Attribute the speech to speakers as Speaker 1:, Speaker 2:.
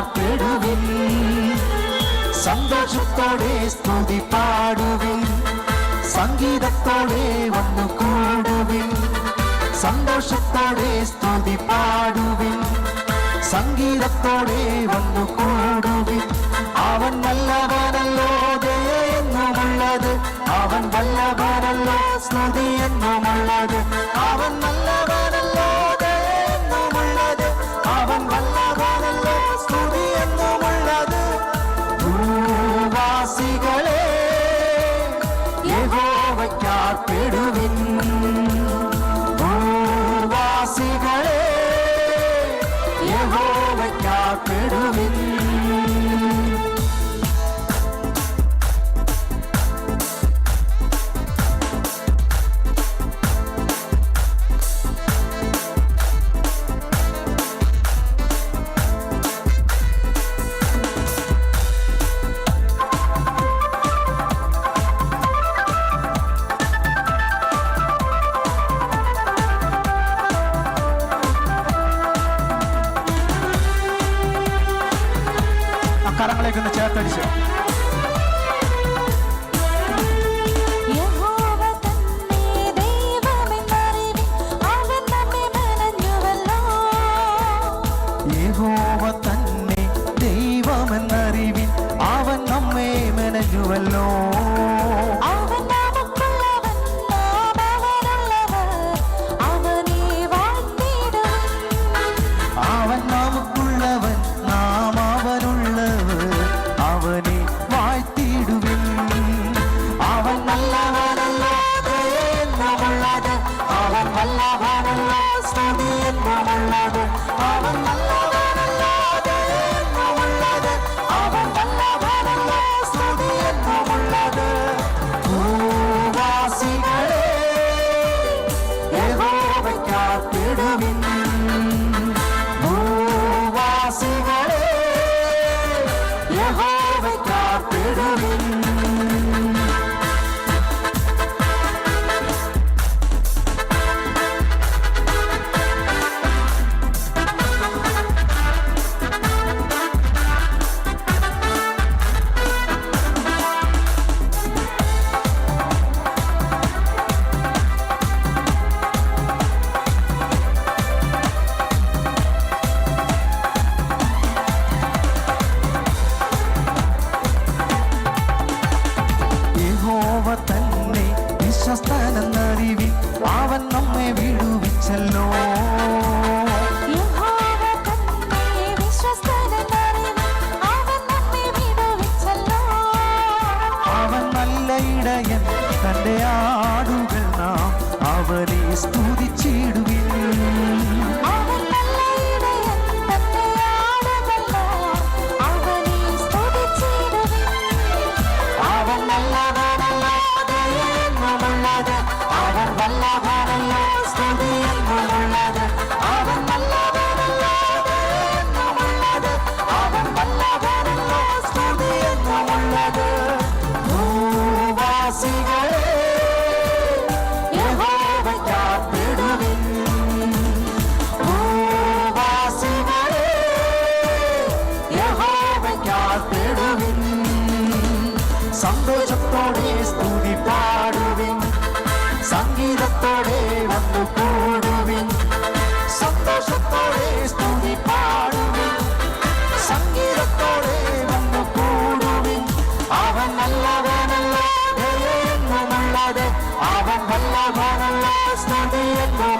Speaker 1: വയ്ക്കാത്തിടുവിൻ സന്തോഷത്തോടെ സ്തുതി പാടുവിൻ സംഗീതത്തോടെ വന്നു കൂടുവിൻ സന്തോഷത്തോടെ സ്തുതി പാടുവിൻ സംഗീതത്തോടെ വന്നു കൂടുവിൻ അവൻ നല്ലവനല്ലോ ദയെന്നുമുള്ളത് അവൻ വല്ലഭനല്ലോ സ്തുതി എന്നുമുള്ളത് അവൻ നല്ലവനല്ലോ ദയെന്നുമുള്ളത് അവൻ വല്ലഭനല്ലോ സ്തുതി എന്നുമുള്ളത് ഭൂവാസികളെ യഹോവയ്ക്കാർപ്പെടുവിൻ ഭൂവാസികളെ യഹോവയ്ക്കാർപ്പെടുവിൻ കരങ്ങളേക്ക് ഒന്ന് ചേർത്തടിച്ച്
Speaker 2: യഹോവ
Speaker 1: തന്നെ ദൈവമെന്നറിവിൻ അവൻ നമ്മെ മെനഞ്ഞുവല്ലോ അവൻ നമുക്കുള്ളവൻ നാം അവനുള്ളവർ അവനെ വാഴ്ത്തിയിടുവിൻ അവൻ നല്ലവനല്ലോ എന്നുമുള്ളത് അവൻ വല്ലഭനല്ലോ സ്തുതി എന്നുമുള്ളത് അവൻ നല്ലവനല്ലോ എന്നുമുള്ളത് അവൻ വല്ലഭനല്ലോ സ്തുതി എന്നുമുള്ളത് ഭൂവാസികളെ യഹോവയ്ക്കാർപ്പെടുവിൻ ഭൂവാസികളെ യഹോവയ്ക്കാർപ്പെടുവിൻ യഹോവ തന്നെ വിശ്വസ്തനെന്നറിവിൻ അവൻ നമ്മെ വിടുവിച്ചല്ലോ അവൻ നല്ല ഇടയൻ തന്റെ ആടുകൾ നാം അവനെ സ്തുതിച്ചിടുവിൻ അവൻ നല്ലവനല്ലോ ദയെന്നുമുള്ളത് അവൻ വല്ലഭനല്ലോ സ്തുതി എന്നുമുള്ളത് അവൻ നല്ലവനല്ലോ ദയെന്നുമുള്ളത് അവൻ വല്ലഭനല്ലോ സ്തുതി എന്നുമുള്ളത് ഭൂവാസികളെ യഹോവയ്ക്കാർപ്പെടുവിൻ ഭൂവാസികളെ യഹോവയ്ക്കാർപ്പെടുവിൻ സന്തോഷത്തോടെ സ്തുതി പാടുവിൻ സംഗീതത്തോടെ വന്നു കൂടുവിൻ സന്തോഷത്തോടെ സ്തുതി പാടുവിൻ സംഗീതത്തോടെ വന്നു കൂടുവിൻ അവൻ നല്ലവനല്ലോ ദയെന്നുമുള്ളത് അവൻ വല്ലഭനല്ലോ സ്തുതി എന്നു